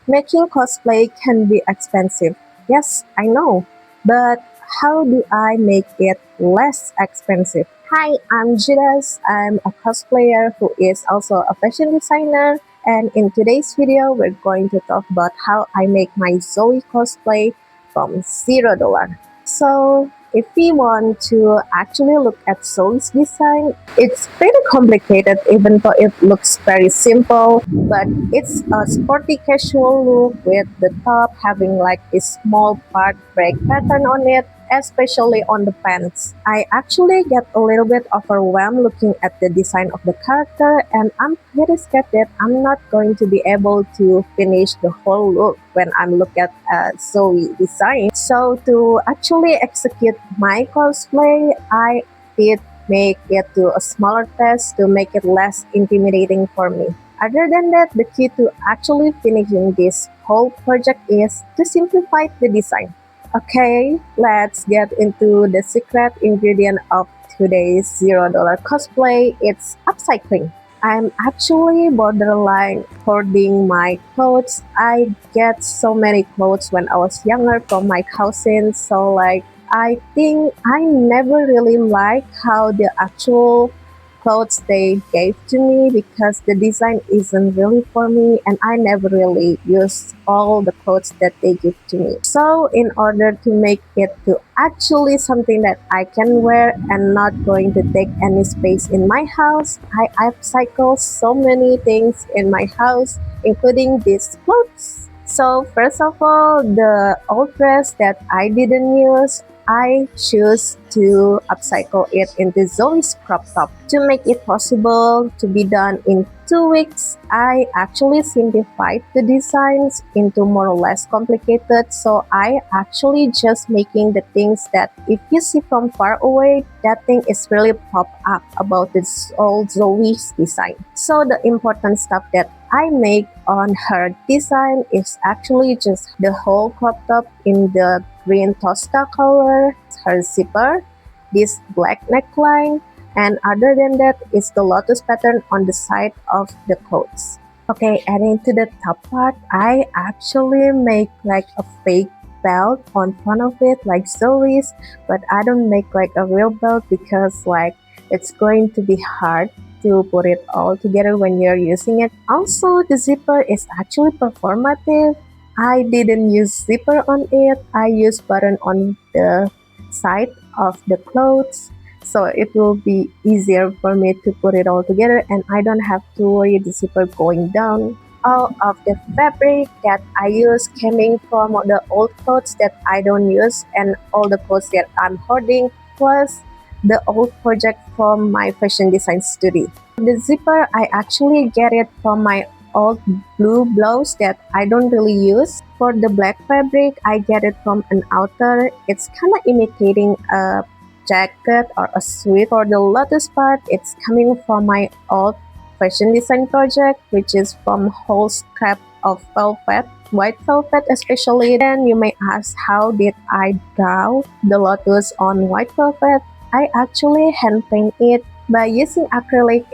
Making cosplay can be expensive. Yes, I know. But how do I make it less expensive? Hi, I'm Judas. I'm a cosplayer who is also a fashion designer. And in today's video, we're going to talk about how I make my Zoey cosplay from $0. So, if we want to actually look at Zoe's design, it's pretty complicated even though it looks very simple, but it's a sporty casual look with the top having like a small part break pattern on it, especially on the pants. I actually get a little bit overwhelmed looking at the design of the character, and I'm pretty scared that I'm not going to be able to finish the whole look when I'm looking at Zoe design. So to actually execute my cosplay, I did make it to a smaller test to make it less intimidating for me. Other than that, the key to actually finishing this whole project is to simplify the design. Okay, let's get into the secret ingredient of today's $0 cosplay. It's upcycling. I'm actually borderline hoarding my clothes. I get so many clothes when I was younger from my cousins, so like I think I never really liked how the actual clothes they gave to me because the design isn't really for me and I never really use all the clothes that they give to me. So in order to make it to actually something that I can wear and not going to take any space in my house, I upcycle so many things in my house, including these clothes. So first of all, the old dress that I didn't use, I choose to upcycle it into Zoe's crop top. To make it possible to be done in 2 weeks, I actually simplified the designs into more or less complicated, so I actually just making the things that if you see from far away, that thing is really pop up about this old Zoe's design. So the important stuff that I make on her design is actually just the whole crop top in the green tosta color, her zipper, this black neckline, and other than that is the lotus pattern on the side of the clothes. Okay, adding to the top part, I actually make like a fake belt on front of it like Zoe's, but I don't make like a real belt because like it's going to be hard to put it all together when you're using it. Also, the zipper is actually performative. I didn't use zipper on it. I used button on the side of the clothes, so it will be easier for me to put it all together and I don't have to worry the zipper going down. All of the fabric that I use coming from the old clothes that I don't use and all the clothes that I'm hoarding, plus the old project from my fashion design study. The zipper, I actually get it from my old blue blouse that I don't really use. For the black fabric, I get it from an outer. It's kind of imitating a jacket or a sweat. For the lotus part, it's coming from my old fashion design project, which is from whole scrap of velvet, white velvet especially. Then you may ask, how did I draw the lotus on white velvet? I actually hand paint it by using acrylic.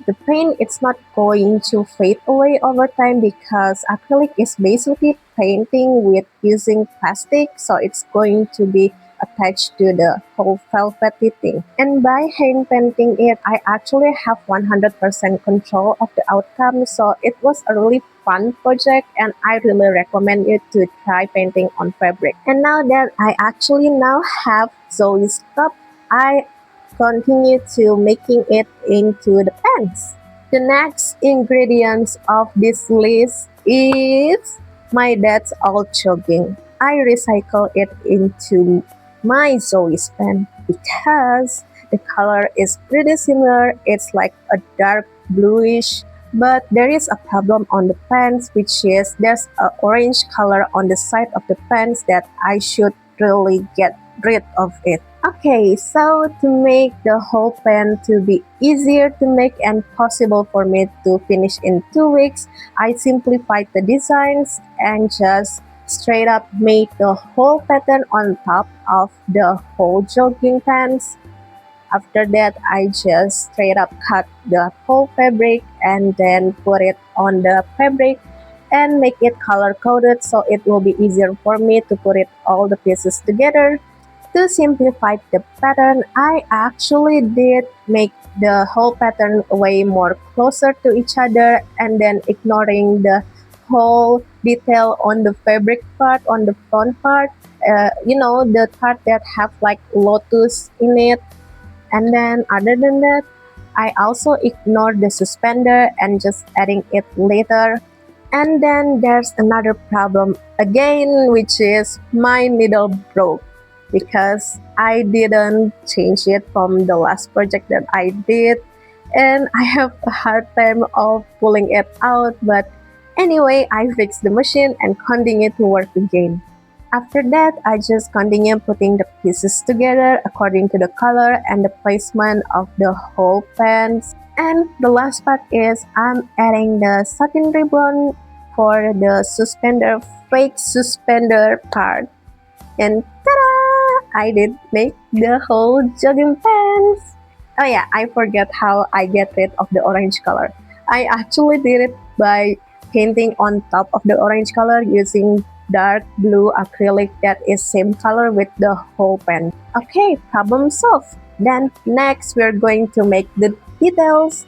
The paint it's not going to fade away over time because acrylic is basically painting with using plastic, so it's going to be attached to the whole velvety thing. And by hand painting it, I actually have 100% control of the outcome, so it was a really fun project and I really recommend you to try painting on fabric. And now that I actually now have Zoe's cup, I continue to making it into the pants. The next ingredients of this list is my dad's old jogging. I recycle it into my Zoe's pen because the color is pretty similar. It's like a dark bluish, but there is a problem on the pants, which is there's a orange color on the side of the pants that I should really get rid of it. Okay, so to make the whole pen to be easier to make and possible for me to finish in 2 weeks, I simplified the designs and just straight up made the whole pattern on top of the whole jogging pants. After that, I just straight up cut the whole fabric and then put it on the fabric and make it color coded so it will be easier for me to put it all the pieces together. To simplify the pattern, I actually did make the whole pattern way more closer to each other and then ignoring the whole detail on the fabric part, on the front part, the part that have like lotus in it. And then other than that, I also ignored the suspender and just adding it later. And then there's another problem again, which is my needle broke because I didn't change it from the last project that I did, and I have a hard time of pulling it out. But anyway, I fixed the machine and continued to work again. After that, I just continue putting the pieces together according to the color and the placement of the whole pants. And the last part is I'm adding the satin ribbon for the suspender, fake suspender part. And ta-da! I did make the whole jogging pants. Oh yeah, I forget how I get rid of the orange color. I actually did it by painting on top of the orange color using dark blue acrylic that is same color with the whole pen. Okay, problem solved. Then next we're going to make the details,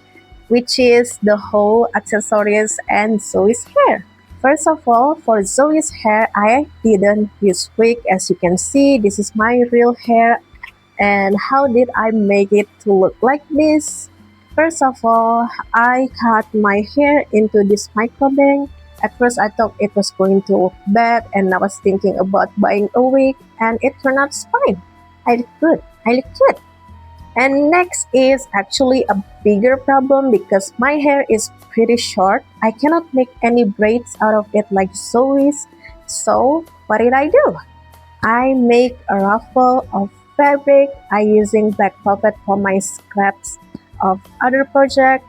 which is the whole accessories and Zoe's hair. First of all, for Zoe's hair, I didn't use wig. As you can see, this is my real hair. And how did I make it to look like this? First of all, I cut my hair into this micro bang. At first, I thought it was going to look bad, and I was thinking about buying a wig, and it turned out fine. I look good. I look good. And next is actually a bigger problem because my hair is pretty short. I cannot make any braids out of it like Zoe's. So what did I do? I make a ruffle of fabric. I using black velvet for my scraps of other project,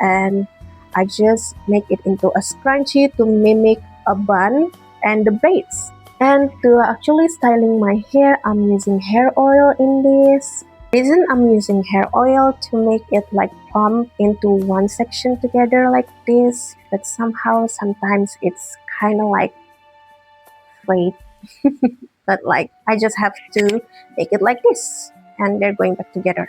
and I just make it into a scrunchie to mimic a bun and the braids. And to actually styling my hair, I'm using hair oil in this. Reason I'm using hair oil to make it like plump into one section together like this, but somehow sometimes it's kind of like fade. But like I just have to make it like this, and they're going back together.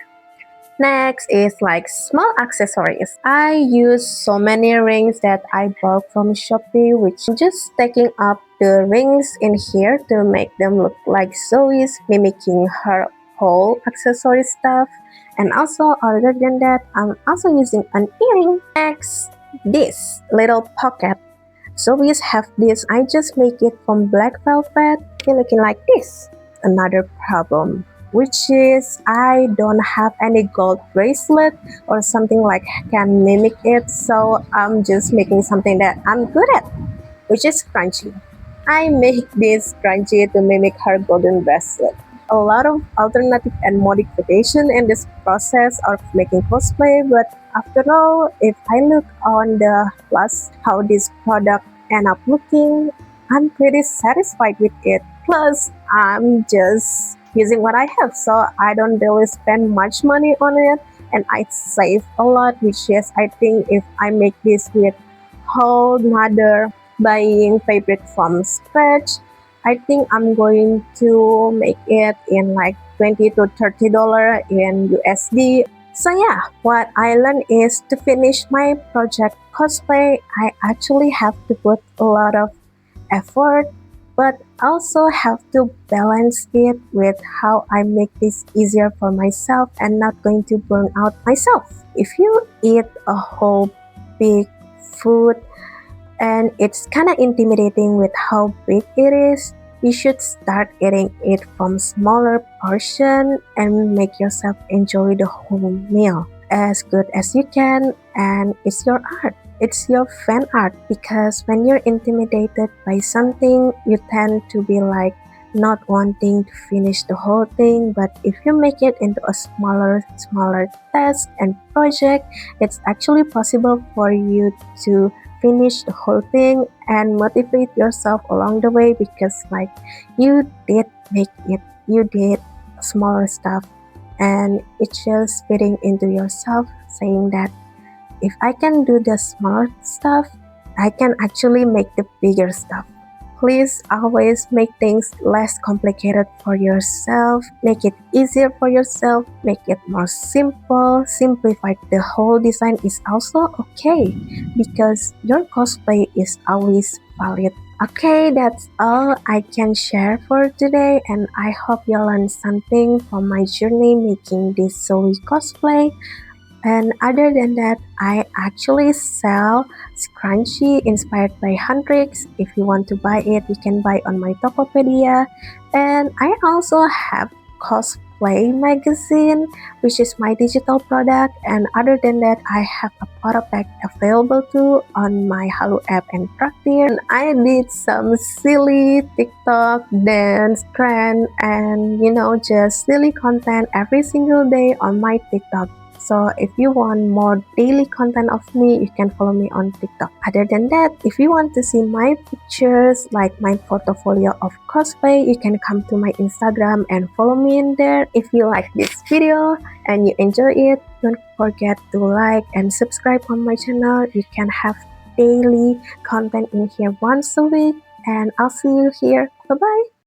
Next is like small accessories. I use so many rings that I bought from Shopee, which I'm just taking up the rings in here to make them look like Zoe's, mimicking her whole accessory stuff. And also, other than that, I'm also using an earring. Next, this little pocket. Zoe's have this. I just make it from black velvet, looking like this. Another problem, which is I don't have any gold bracelet or something like can mimic it, so I'm just making something that I'm good at, which is scrunchie. I make this scrunchie to mimic her golden bracelet. A lot of alternative and modification in this process of making cosplay, but after all, if I look on the plus how this product end up looking, I'm pretty satisfied with it. Plus, I'm just using what I have, so I don't really spend much money on it, and I save a lot, which is I think if I make this with whole mother buying fabric from scratch, I think I'm going to make it in like $20 to $30 in USD. So yeah, what I learned is to finish my project cosplay, I actually have to put a lot of effort, but also have to balance it with how I make this easier for myself and not going to burn out myself. If you eat a whole big food and it's kind of intimidating with how big it is, you should start eating it from smaller portion and make yourself enjoy the whole meal as good as you can. And it's your art. It's your fan art, because when you're intimidated by something, you tend to be like not wanting to finish the whole thing. But if you make it into a smaller task and project, it's actually possible for you to finish the whole thing and motivate yourself along the way, because like you did make it, you did smaller stuff, and it's just fitting into yourself saying that if I can do the smaller stuff, I can actually make the bigger stuff. Please always make things less complicated for yourself, make it easier for yourself, make it more simple, simplify the whole design is also okay because your cosplay is always valid. Okay, that's all I can share for today, and I hope you learned something from my journey making this Zoey cosplay. And other than that, I actually sell scrunchie inspired by Huntrix. If you want to buy it, you can buy on my Tokopedia. And I also have Cosplay magazine, which is my digital product. And other than that, I have a photo pack available too on my Halu app and Traktir. And I did some silly TikTok dance trend and just silly content every single day on my TikTok. So if you want more daily content of me, you can follow me on TikTok. Other than that, if you want to see my pictures, like my portfolio of cosplay, you can come to my Instagram and follow me in there. If you like this video and you enjoy it, don't forget to like and subscribe on my channel. You can have daily content in here once a week, and I'll see you here. Bye bye.